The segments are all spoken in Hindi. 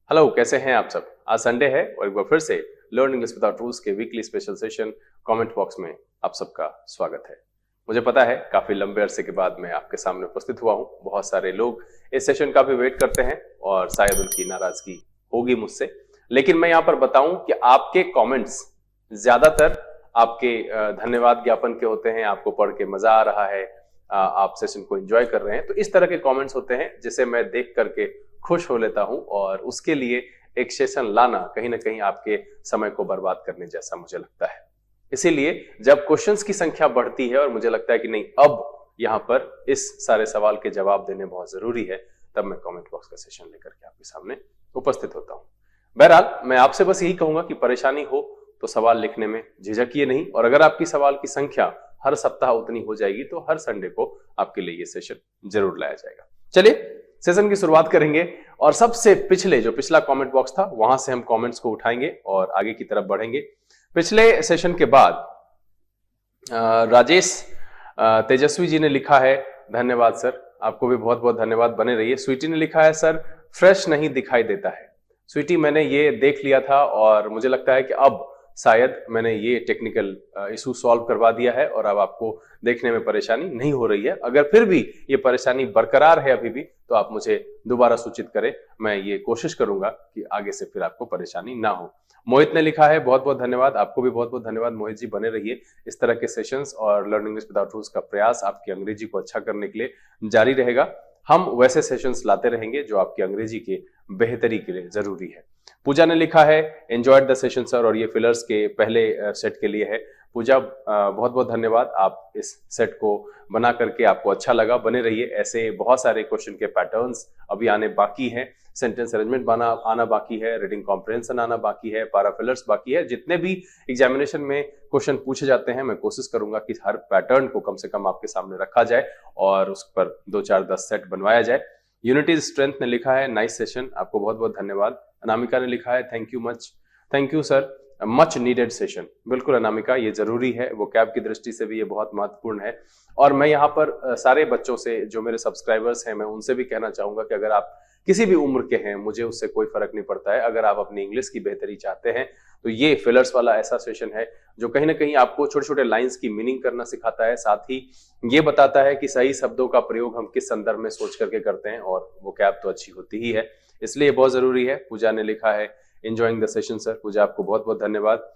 हेलो, कैसे हैं आप सब। आज संडे है और एक बार फिर से लर्न इंग्लिश विदाउट रूल्स के weekly special session comment box में आप सबका स्वागत है। मुझे पता है काफी लंबे अरसे के बाद मैं आपके सामने उपस्थित हुआ हूं। बहुत सारे लोग इस सेशन का भी वेट करते हैं और शायद उनकी नाराजगी होगी मुझसे, लेकिन मैं यहाँ पर बताऊं कि आपके कॉमेंट्स ज्यादातर आपके धन्यवाद ज्ञापन के होते हैं। आपको पढ़ के मजा आ रहा है, आप सेशन को एंजॉय कर रहे हैं, तो इस तरह के कमेंट्स होते हैं जिसे मैं देख करके खुश हो लेता हूं और उसके लिए एक सेशन लाना कहीं ना कहीं आपके समय को बर्बाद करने जैसा मुझे लगता है। इसीलिए जब क्वेश्चंस की संख्या बढ़ती है और मुझे लगता है कि नहीं, अब यहां पर इस सारे सवाल के जवाब देने बहुत जरूरी है, तब मैं कमेंट बॉक्स का सेशन लेकर के आपके सामने उपस्थित होता हूं। बहरहाल मैं आपसे बस यही कहूंगा कि परेशानी हो तो सवाल लिखने में झिझकिए नहीं, और अगर आपकी सवाल की संख्या हर सप्ताह उतनी हो जाएगी तो हर संडे को आपके लिए ये सेशन जरूर लाया जाएगा। चलिए सेशन की शुरुआत करेंगे और सबसे पिछला कमेंट बॉक्स था वहां से हम कमेंट्स को उठाएंगे और आगे की तरफ बढ़ेंगे। पिछले सेशन के बाद राजेश तेजस्वी जी ने लिखा है, धन्यवाद सर, आपको भी बहुत बहुत धन्यवाद, बने रहिए। स्वीटी ने लिखा है, सर फ्रेश नहीं दिखाई देता है। स्वीटी, मैंने ये देख लिया था और मुझे लगता है कि अब शायद मैंने ये टेक्निकल इशू सॉल्व करवा दिया है और अब आपको देखने में परेशानी नहीं हो रही है। अगर फिर भी ये परेशानी बरकरार है अभी भी तो आप मुझे दोबारा सूचित करें, मैं ये कोशिश करूंगा कि आगे से फिर आपको परेशानी ना हो। मोहित ने लिखा है, बहुत बहुत धन्यवाद, आपको भी बहुत बहुत धन्यवाद मोहित जी, बने रहिए। इस तरह के सेशंस और लर्निंग इंग्लिश विदाउट रूल्स का प्रयास आपकी अंग्रेजी को अच्छा करने के लिए जारी रहेगा। हम वैसे सेशंस लाते रहेंगे जो आपकी अंग्रेजी के बेहतरी के लिए जरूरी है। पूजा ने लिखा है, एंजॉयड द सेशन सर, और ये फिलर्स के पहले सेट के लिए है। पूजा, बहुत बहुत धन्यवाद, आप इस सेट को बना करके आपको अच्छा लगा, बने रहिए। ऐसे बहुत सारे क्वेश्चन के पैटर्न्स अभी आने बाकी हैं, सेंटेंस अरेंजमेंट आना बाकी है, रीडिंग कॉम्प्रिहेंशन आना बाकी है, पैराफिलर्स बाकी है। जितने भी एग्जामिनेशन में क्वेश्चन पूछे जाते हैं मैं कोशिश करूंगा कि हर पैटर्न को कम से कम आपके सामने रखा जाए और उस पर 2 4 10 सेट बनवाया जाए। यूनिटी स्ट्रेंथ ने लिखा है, नाइस सेशन, आपको बहुत बहुत धन्यवाद। अनामिका ने लिखा है, thank you much, thank you sir, much needed session. बिल्कुल अनामिका, ये जरूरी है, वो कैब की दृष्टि से भी ये बहुत महत्वपूर्ण है। और मैं यहाँ पर सारे बच्चों से, जो मेरे सब्सक्राइबर्स हैं, मैं उनसे भी कहना चाहूंगा कि अगर आप किसी भी उम्र के हैं, मुझे उससे कोई फर्क नहीं पड़ता है, अगर आप अपनी इंग्लिश की बेहतरी चाहते हैं तो ये फिलर्स वाला ऐसा सेशन है जो कहीं ना कहीं आपको छोटे छोटे लाइंस की मीनिंग करना सिखाता है, साथ ही ये बताता है कि सही शब्दों का प्रयोग हम किस संदर्भ में सोच करके करते हैं, और वो कैब तो अच्छी होती ही है, इसलिए बहुत जरूरी है। पूजा ने लिखा है, एंजॉइंग द सेशन सर। पूजा, आपको बहुत बहुत धन्यवाद।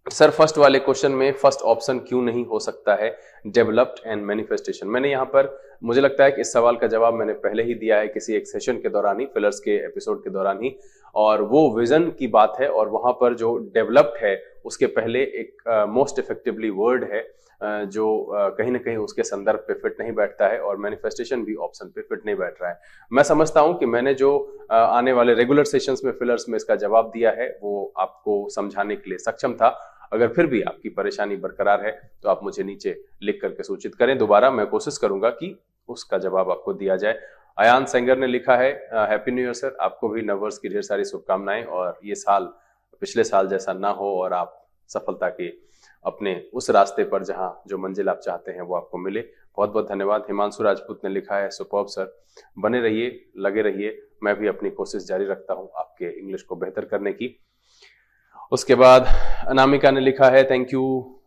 सर फर्स्ट वाले क्वेश्चन में फर्स्ट ऑप्शन क्यों नहीं हो सकता है, डेवलप्ड एंड मैनिफेस्टेशन? मैंने यहाँ पर, मुझे लगता है कि इस सवाल का जवाब मैंने पहले ही दिया है किसी एक सेशन के दौरान ही, फिलर्स के एपिसोड के दौरान ही, और वो विजन की बात है। और वहां पर जो डेवलप्ड है उसके पहले एक मोस्ट इफेक्टिवली वर्ड है जो कहीं ना कहीं उसके संदर्भ पे फिट नहीं बैठता है, और मैनिफेस्टेशन भी ऑप्शन पे फिट नहीं बैठ रहा है। मैं समझता हूं कि मैंने जो आने वाले रेगुलर सेशंस में फिलर्स में इसका जवाब दिया है वो आपको समझाने के लिए सक्षम था। अगर फिर भी आपकी परेशानी बरकरार है तो आप मुझे नीचे लिख करके सूचित करें, दोबारा मैं कोशिश करूंगा कि उसका जवाब आपको दिया जाए। अयान सेंगर ने लिखा है, हैप्पी न्यू ईयर सर, आपको भी नववर्ष की ढेर सारी शुभकामनाएं, और ये साल पिछले साल जैसा ना हो और आप सफलता के अपने उस रास्ते पर जहां जो मंजिल आप चाहते हैं वो आपको मिले। बहुत बहुत धन्यवाद। हिमांशु राजपूत ने लिखा है, सुपर्ब सर, बने रहिए, लगे रहिए, मैं भी अपनी कोशिश जारी रखता हूं आपके इंग्लिश को बेहतर करने की। उसके बाद अनामिका ने लिखा है, thank you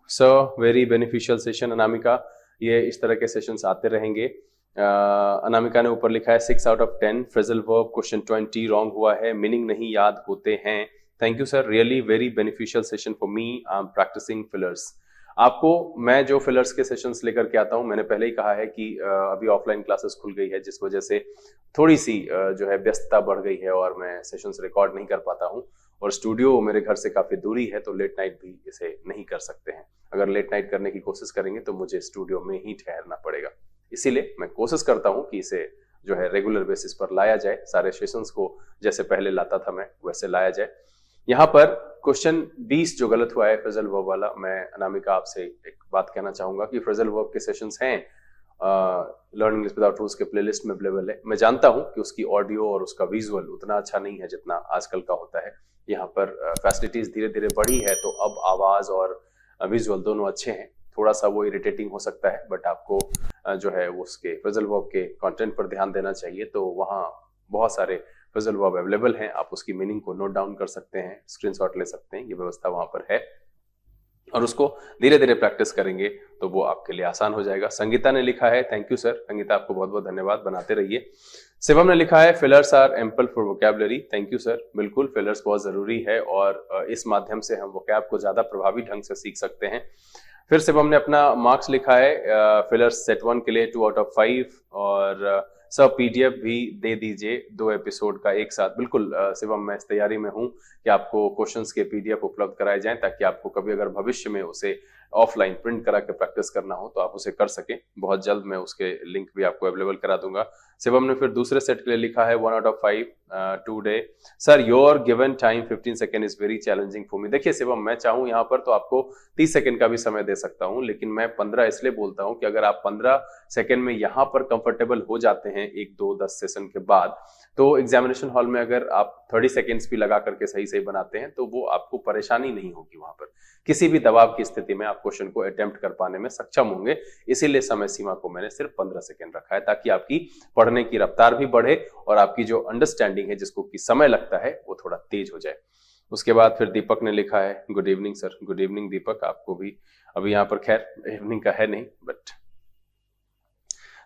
sir, very beneficial session. Anamika, ये इस तरह के सेशंस आते रहेंगे। अनामिका ने ऊपर लिखा है, 6 out of 10 phrasal verb question 20 wrong हुआ है, मीनिंग नहीं याद होते हैं। Thank you sir, really very beneficial session for me, I am practising fillers. आपको मैं जो फिलर्स के सेशंस लेकर के आता हूं, मैंने पहले ही कहा है कि अभी ऑफलाइन क्लासेस खुल गई है, जिस वजह से थोड़ी सी जो है व्यस्तता बढ़ गई है और मैं सेशंस रिकॉर्ड नहीं कर पाता हूं, और स्टूडियो मेरे घर से काफी दूरी है तो लेट नाइट भी इसे नहीं कर सकते हैं। अगर लेट नाइट करने की कोशिश करेंगे तो मुझे स्टूडियो में ही ठहरना पड़ेगा, इसीलिए मैं कोशिश करता हूं कि इसे जो है रेगुलर बेसिस पर लाया जाए, सारे सेशंस को जैसे पहले लाता था मैं वैसे लाया जाए। यहाँ पर क्वेश्चन 20 जो गलत हुआ है फ्रेजल वर्ब वाला, मैं अनामिका आपसे एक बात कहना चाहूंगा कि फ्रेजल वर्ब के सेशंस हैं लर्निंग इंग्लिश विदाउट रूल्स के प्लेलिस्ट में अवेलेबल है। मैं जानता हूं कि उसकी ऑडियो और उसका विजुअल उतना अच्छा नहीं है जितना आजकल का होता है। यहाँ पर फैसिलिटीज धीरे धीरे बढ़ी है तो अब आवाज और विजुअल दोनों अच्छे हैं। थोड़ा सा वो इरिटेटिंग हो सकता है, बट आपको जो है उसके फ्रेजल वर्ब के कंटेंट पर ध्यान देना चाहिए, तो वहाँ बहुत सारे फ्रेजल वर्ब अवेलेबल हैं, आप उसकी मीनिंग को नोट डाउन कर सकते हैं, स्क्रीनशॉट ले सकते हैं, ये व्यवस्था वहां पर है और उसको धीरे धीरे प्रैक्टिस करेंगे तो वो आपके लिए आसान हो जाएगा। संगीता ने लिखा है, थैंक यू सर, संगीता आपको बहुत बहुत धन्यवाद, बनाते रहिए। शिवम ने लिखा है, fillers are ample for vocabulary, thank you sir, बिल्कुल फिलर्स बहुत जरूरी है और इस माध्यम से हम वोकैब को ज्यादा प्रभावी ढंग से सीख सकते हैं। फिर शिवम ने अपना मार्क्स लिखा है फिलर्स सेट 1 के लिए 2 आउट ऑफ 5 और सब पीडीएफ भी दे दीजिए 2 एपिसोड का एक साथ। बिल्कुल शिवम, मैं इस तैयारी में हूं कि आपको क्वेश्चंस के पीडीएफ उपलब्ध कराए जाएं ताकि आपको कभी अगर भविष्य में उसे ऑफलाइन प्रिंट करा के प्रैक्टिस करना हो तो आप उसे कर सकें। बहुत जल्द मैं उसके लिंक भी आपको अवेलेबल करा दूंगा। शिवम ने फिर दूसरे सेट के लिए लिखा है 1 out of 5 today sir, your given time 15 second is very challenging for me. देखिए शिवम, मैं चाहूं यहाँ पर तो आपको 30 सेकेंड का भी समय दे सकता हूं, लेकिन मैं 15 इसलिए बोलता हूं कि अगर आप 15 सेकेंड में यहाँ पर कंफर्टेबल हो जाते हैं 1, 2, 10 सेशन के बाद, तो एग्जामिनेशन हॉल में अगर आप 30 सेकेंड्स भी लगा करके सही सही बनाते हैं तो वो आपको परेशानी नहीं होगी। वहां पर किसी भी दबाव की स्थिति में आप क्वेश्चन को अटेम्प्ट कर पाने में सक्षम होंगे। इसीलिए समय सीमा को मैंने सिर्फ 15 सेकेंड रखा है ताकि आपकी पढ़ने की रफ्तार भी बढ़े और आपकी जो अंडरस्टैंडिंग है जिसको कि समय लगता है वो थोड़ा तेज हो जाए। उसके बाद फिर दीपक ने लिखा है, good evening sir, good evening Deepak, आपको भी। अभी यहाँ पर खैर इवनिंग का है नहीं, but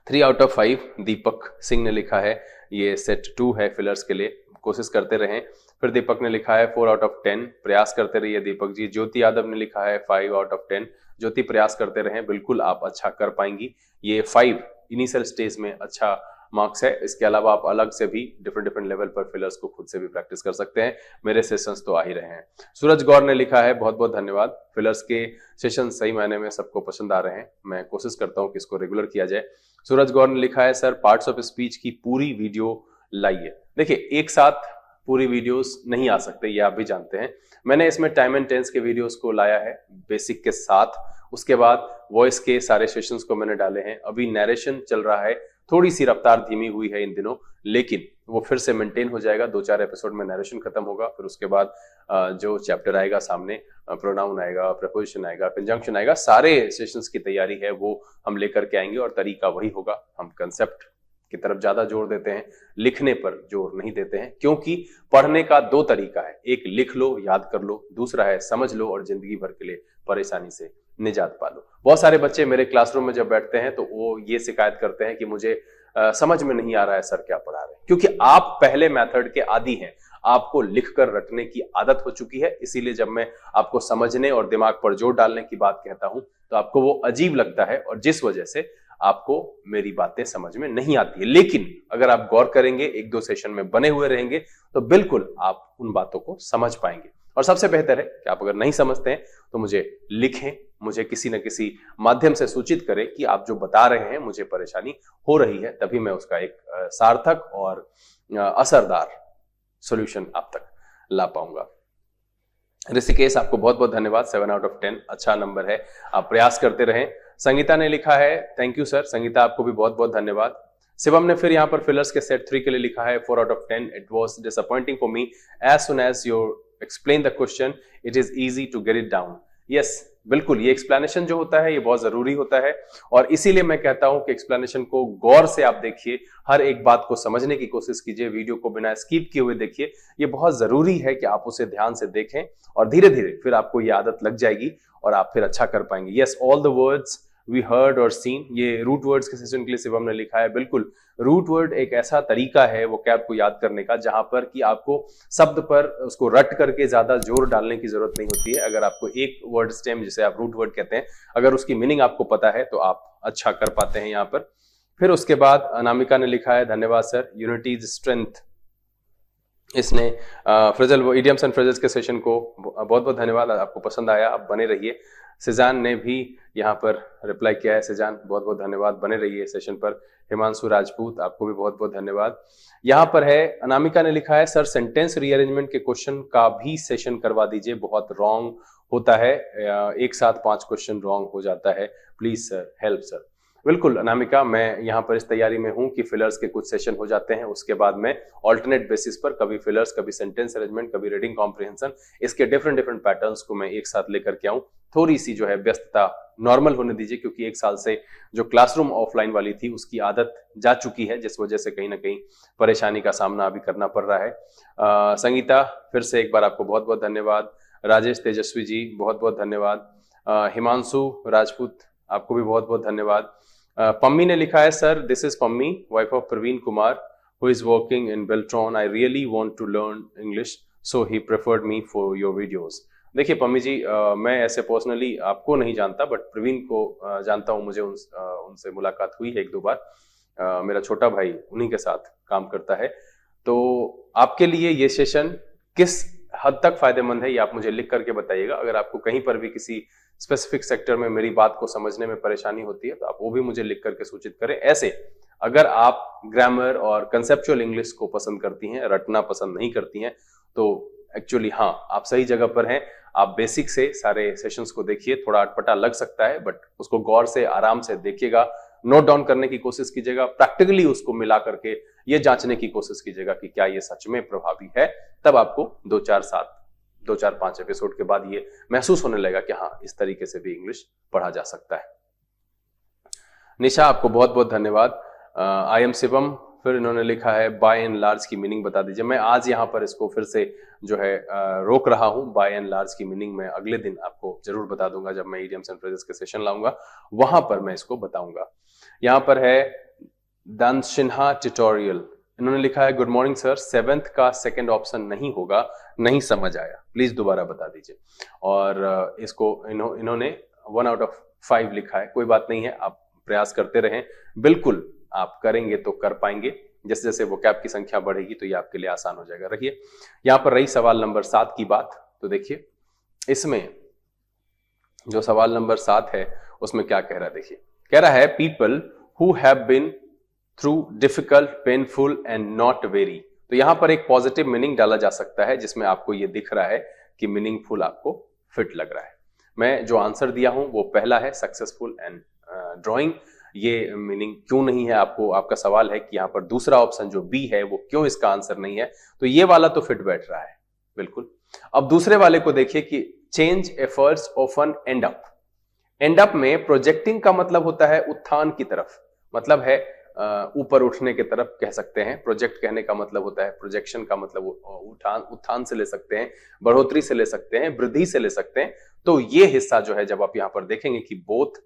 3 out of 5 Deepak Singh ने लिखा है, ये सेट 2 है फिलर्स के लिए, कोशिश करते रहें। फिर दीपक ने लिखा है 4 आउट ऑफ 10, प्रयास करते रहिए दीपक जी। ज्योति यादव ने लिखा है 5 आउट ऑफ 10, ज्योति प्रयास करते रहें, बिल्कुल आप अच्छा कर पाएंगी। ये 5 इनिशियल स्टेज में अच्छा मार्क्स है, इसके अलावा आप अलग से भी डिफरेंट लेवल पर फिलर्स को खुद से भी प्रैक्टिस कर सकते हैं। मेरे सेशंस तो आ ही रहे हैं। सूरज गौर ने लिखा है, बहुत बहुत धन्यवाद, फिलर्स के सेशन सही मायने में सबको पसंद आ रहे हैं, मैं कोशिश करता हूं कि इसको रेगुलर किया जाए। सूरज गौर ने लिखा है, सर पार्ट्स ऑफ स्पीच की पूरी वीडियो लाइए। देखिए एक साथ पूरी वीडियोस नहीं आ सकते, ये आप भी जानते हैं। मैंने इसमें टाइम एंड टेंस के वीडियोस को लाया है बेसिक के साथ, उसके बाद वॉइस के सारे सेशंस को मैंने डाले हैं। अभी नैरेशन चल रहा है, थोड़ी सी रफ्तार धीमी हुई है इन दिनों, लेकिन वो फिर से मेंटेन हो जाएगा। 2-4 एपिसोड में नैरेशन खत्म होगा, फिर उसके बाद जो चैप्टर आएगा सामने, प्रोनाउन आएगा, प्रपोजिशन आएगा, कंजंक्शन आएगा, सारे सेशंस की तैयारी है वो हम लेकर के आएंगे और तरीका वही होगा। हम कंसेप्ट की तरफ ज्यादा जोर देते हैं, लिखने पर जोर नहीं देते हैं, क्योंकि पढ़ने का 2 तरीका है, एक लिख लो याद कर लो, दूसरा है समझ लो और जिंदगी भर के लिए परेशानी से निजात पा लो। बहुत सारे बच्चे मेरे क्लासरूम में जब बैठते हैं तो वो ये शिकायत करते हैं कि मुझे समझ में नहीं आ रहा है सर क्या पढ़ा रहे हैं, क्योंकि आप पहले मेथड के आदी हैं, आपको लिखकर रटने की आदत हो चुकी है। इसीलिए जब मैं आपको समझने और दिमाग पर जोर डालने की बात कहता हूं तो आपको वो अजीब लगता है और जिस वजह से आपको मेरी बातें समझ में नहीं आती है। लेकिन अगर आप गौर करेंगे, 1-2 सेशन में बने हुए रहेंगे तो बिल्कुल आप उन बातों को समझ पाएंगे। और सबसे बेहतर है कि आप अगर नहीं समझते हैं तो मुझे लिखें, मुझे किसी न किसी माध्यम से सूचित करें कि आप जो बता रहे हैं मुझे परेशानी हो रही है, तभी मैं उसका एक सार्थक और असरदार सॉल्यूशन आप तक ला पाऊंगा। ऋषिकेश, आपको बहुत बहुत धन्यवाद, 7 आउट ऑफ 10 अच्छा नंबर है, आप प्रयास करते रहें। संगीता ने लिखा है, थैंक यू सर, संगीता आपको भी बहुत बहुत धन्यवाद। शिवम ने फिर यहाँ पर फिलर्स के सेट 3 के लिए लिखा है 4 out of 10, it was disappointing for me as soon as you explain the question it is easy to get it down. Yes, बिल्कुल, ये एक्सप्लेनेशन जो होता है ये बहुत जरूरी होता है और इसीलिए मैं कहता हूं कि एक्सप्लेनेशन को गौर से आप देखिए, हर एक बात को समझने की कोशिश कीजिए, वीडियो को बिना स्किप किए हुए देखिए। ये बहुत जरूरी है कि आप उसे ध्यान से देखें और धीरे धीरे फिर आपको ये आदत लग जाएगी और आप फिर अच्छा कर पाएंगे। Yes, all the words we heard और सीन, ये रूट वर्ड्स के सेशन के लिए शिवम ने लिखा है। बिल्कुल, रूट वर्ड एक ऐसा तरीका है वोकैब को याद करने का जहां पर कि आपको शब्द पर उसको रट करके ज्यादा जोर डालने की जरूरत नहीं होती है। अगर आपको एक वर्ड स्टेम, जिसे आप रूट वर्ड कहते हैं, अगर उसकी मीनिंग आपको पता है तो आप अच्छा कर पाते हैं यहाँ पर। फिर उसके बाद अनामिका ने लिखा है, धन्यवाद सर, यूनिटी इज स्ट्रेंथ। इसने फ्रेजल इडियम्स एंड फ्रेजेस के सेशन को बहुत बहुत धन्यवाद, आपको पसंद आया, आप बने रहिए। सिजान ने भी यहाँ पर रिप्लाई किया है, सिजान बहुत बहुत धन्यवाद, बने रहिए सेशन पर। हिमांशु राजपूत, आपको भी बहुत बहुत धन्यवाद। यहाँ पर है, अनामिका ने लिखा है, सर सेंटेंस रीअरेंजमेंट के क्वेश्चन का भी सेशन करवा दीजिए, बहुत रॉन्ग होता है, एक साथ 5 क्वेश्चन रॉन्ग हो जाता है, प्लीज सर हेल्प सर। बिल्कुल अनामिका, मैं यहाँ पर इस तैयारी में हूँ कि फिलर्स के कुछ सेशन हो जाते हैं, उसके बाद मैं ऑल्टरनेट बेसिस पर कभी फिलर्स, कभी सेंटेंस अरेंजमेंट, कभी रीडिंग कॉम्प्रिहेंशन, इसके डिफरेंट डिफरेंट पैटर्न्स को मैं एक साथ लेकर के आऊँ। थोड़ी सी जो है व्यस्तता नॉर्मल होने दीजिए, क्योंकि एक साल से जो क्लासरूम ऑफलाइन वाली थी उसकी आदत जा चुकी है, जिस वजह से कहीं ना कहीं परेशानी का सामना अभी करना पड़ रहा है। संगीता, फिर से एक बार आपको बहुत बहुत धन्यवाद। राजेश तेजस्वी जी, बहुत बहुत धन्यवाद। हिमांशु राजपूत, आपको भी बहुत बहुत धन्यवाद। पम्मी ने लिखा है, sir this is Pammi, wife of Praveen Kumar, who is working in Beltron. I really want to learn English, so he preferred me for your videos. देखिए पम्मी जी, मैं ऐसे पर्सनली आपको नहीं जानता, बट प्रवीण को जानता हूं। मुझे उनसे मुलाकात हुई है एक दो बार। मेरा छोटा भाई उन्हीं के साथ काम करता है। तो आपके लिए ये सेशन किस हद तक फायदेमंद है, ये आप मुझे लिख करके बताइएगा। अगर आपको कहीं पर भी किसी स्पेसिफिक सेक्टर में मेरी बात को समझने में परेशानी होती है तो आप वो भी मुझे लिख करके सूचित करें। ऐसे अगर आप ग्रामर और कंसेप्चुअल इंग्लिश को पसंद करती हैं, रटना पसंद नहीं करती हैं, तो एक्चुअली हाँ, आप सही जगह पर हैं। आप बेसिक से सारे सेशंस को देखिए, थोड़ा अटपटा लग सकता है, बट उसको गौर से आराम से देखिएगा, नोट डाउन करने की कोशिश कीजिएगा, प्रैक्टिकली उसको मिला करके ये जांचने की कोशिश कीजिएगा कि क्या ये सच में प्रभावी है। तब आपको 2-4-5 एपिसोड के बाद ये महसूस होने लगेगा कि हाँ, इस तरीके से भी इंग्लिश पढ़ा जा सकता है। निशा, आपको बहुत बहुत धन्यवाद। आई एम शिवम, फिर इन्होंने लिखा है बाय एंड लार्ज की मीनिंग बता दीजिए। मैं आज यहाँ पर इसको फिर से जो है रोक रहा हूँ। बाय एंड लार्ज की मीनिंग मैं अगले दिन आपको जरूर बता दूंगा, जब मैं इडियम्स एंड फ्रेजेस के सेशन लाऊंगा वहां पर मैं इसको बताऊंगा। यहाँ पर है दानसिन्हा ट्यूटोरियल, इन्होंने लिखा है गुड मॉर्निंग सर, 7th का सेकंड ऑप्शन नहीं होगा, नहीं समझ आया, प्लीज दोबारा बता दीजिए। और इसको इन्होंने 1 out of 5 लिखा है। कोई बात नहीं है, आप प्रयास करते रहें, बिल्कुल आप करेंगे तो कर पाएंगे। जैसे जैसे वोकैब की संख्या बढ़ेगी तो ये आपके लिए आसान हो जाएगा। रहिए, यहाँ पर रही सवाल नंबर 7 की बात, तो देखिए इसमें जो सवाल नंबर 7 है उसमें क्या कह रहा है, देखिए कह रहा है people who have been through difficult, painful and not very. तो यहां पर एक पॉजिटिव मीनिंग डाला जा सकता है, जिसमें आपको ये दिख रहा है कि मीनिंगफुल आपको फिट लग रहा है। मैं जो आंसर दिया हूं वो पहला है, सक्सेसफुल एंड ड्राइंग। ये मीनिंग क्यों नहीं है, आपको आपका सवाल है कि यहाँ पर दूसरा ऑप्शन जो बी है वो क्यों इसका आंसर नहीं है, तो ये वाला तो फिट बैठ रहा है बिल्कुल। अब दूसरे वाले को देखिए कि change efforts often and up. And up में प्रोजेक्टिंग का मतलब होता है उत्थान की तरफ, मतलब है ऊपर उठने की तरफ कह सकते हैं। प्रोजेक्ट कहने का मतलब होता है, प्रोजेक्शन का मतलब उत्थान से ले सकते हैं, बढ़ोतरी से ले सकते हैं, वृद्धि से ले सकते हैं। तो ये हिस्सा जो है, जब आप यहां पर देखेंगे कि both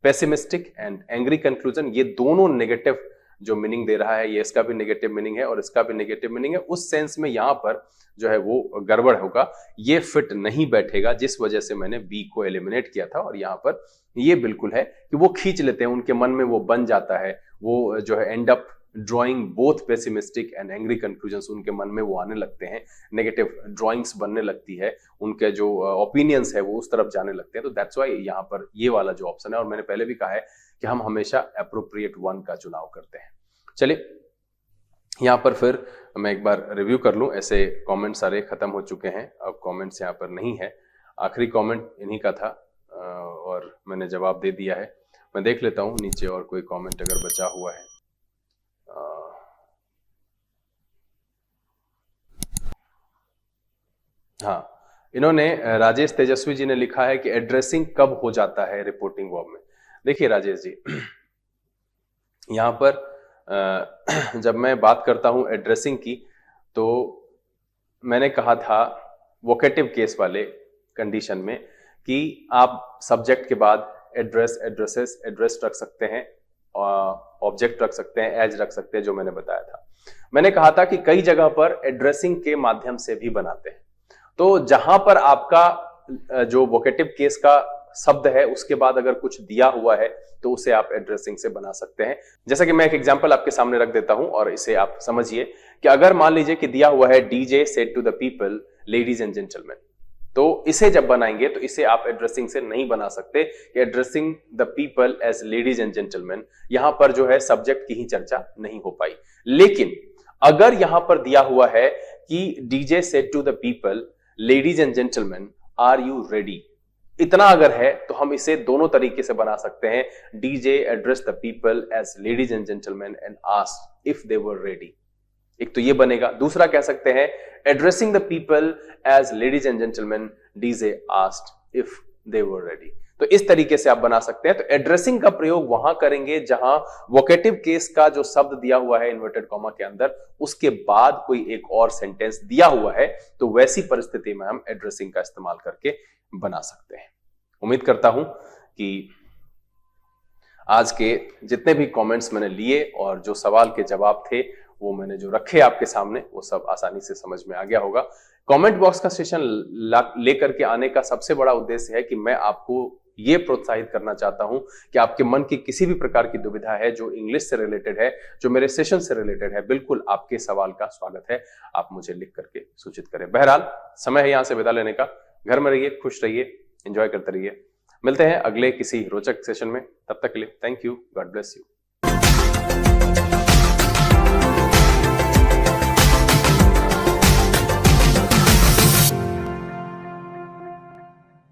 pessimistic and angry conclusion, ये दोनों नेगेटिव जो मीनिंग दे रहा है, ये इसका भी नेगेटिव मीनिंग है और इसका भी नेगेटिव मीनिंग है, उस सेंस में यहां पर जो है वो गड़बड़ होगा, ये फिट नहीं बैठेगा, जिस वजह से मैंने बी को एलिमिनेट किया था। और यहां पर ये बिल्कुल है कि वो खींच लेते हैं, उनके मन में वो बन जाता है, वो जो है and up drawing both pessimistic and angry conclusions, उनके मन में वो आने लगते हैं, नेगेटिव ड्राइंग्स बनने लगती है, उनके जो ओपिनियंस है वो उस तरफ जाने लगते हैं। तो दैट्स व्हाई यहाँ पर ये वाला जो ऑप्शन है, और मैंने पहले भी कहा है कि हम हमेशा एप्रोप्रिएट वन का चुनाव करते हैं। चलिए यहाँ पर फिर मैं एक बार रिव्यू कर लूं, ऐसे कमेंट सारे खत्म हो चुके हैं, अब कमेंट्स यहाँ पर नहीं है। आखिरी कमेंट इन्हीं का था और मैंने जवाब दे दिया है। मैं देख लेता हूं नीचे और कोई कमेंट अगर बचा हुआ है। हाँ, इन्होंने राजेश तेजस्वी जी ने लिखा है कि एड्रेसिंग कब हो जाता है रिपोर्टिंग वर्ब में। देखिए राजेश जी, यहां पर जब मैं बात करता हूं एड्रेसिंग की, तो मैंने कहा था वोकेटिव केस वाले कंडीशन में कि आप सब्जेक्ट के बाद एड्रेस, एड्रेसेस, एड्रेस रख सकते हैं, ऑब्जेक्ट रख सकते हैं, एज रख सकते हैं, जो मैंने बताया था। मैंने कहा था कि कई जगह पर एड्रेसिंग के माध्यम से भी बनाते हैं। तो जहां पर आपका जो वोकेटिव केस का शब्द है उसके बाद अगर कुछ दिया हुआ है तो उसे आप एड्रेसिंग से बना सकते हैं। जैसा कि मैं एक एग्जांपल आपके सामने रख देता हूं और इसे आप समझिए कि अगर मान लीजिए कि दिया हुआ है DJ said to the people ladies and gentleman, तो इसे जब बनाएंगे तो इसे आप एड्रेसिंग से नहीं बना सकते कि addressing the people as ladies and gentleman. यहां पर जो है सब्जेक्ट की ही चर्चा नहीं हो पाई। लेकिन अगर यहां पर दिया हुआ है कि DJ said to the people ladies and gentleman are you ready, इतना अगर है तो हम इसे दोनों तरीके से बना सकते हैं। DJ address the people as ladies and gentleman and asked if they were ready. एक तो ये बनेगा। दूसरा कह सकते हैं addressing the people as ladies and gentleman, DJ asked if they were ready. तो इस तरीके से आप बना सकते हैं। तो एड्रेसिंग का प्रयोग वहां करेंगे जहां वोकेटिव केस का जो शब्द दिया हुआ है इन्वर्टेड कॉमा के अंदर, उसके बाद कोई एक और सेंटेंस दिया हुआ है, तो वैसी परिस्थिति में हम एड्रेसिंग का इस्तेमाल करके बना सकते हैं। उम्मीद करता हूं कि आज के जितने भी कमेंट्स मैंने लिए और जो सवाल के जवाब थे वो मैंने जो रखे आपके सामने, वो सब आसानी से समझ में आ गया होगा। कमेंट बॉक्स का सेशन लेकर के आने का सबसे बड़ा उद्देश्य है कि मैं आपको ये प्रोत्साहित करना चाहता हूं कि आपके मन की किसी भी प्रकार की दुविधा है जो इंग्लिश से रिलेटेड है, जो मेरे सेशन से रिलेटेड है, बिल्कुल आपके सवाल का स्वागत है। आप मुझे लिख करके सूचित करें। बहरहाल समय है यहां से विदा लेने का। घर में रहिए, खुश रहिए, एंजॉय करते रहिए। मिलते हैं अगले किसी रोचक सेशन में। तब तक के लिए thank you, God bless you.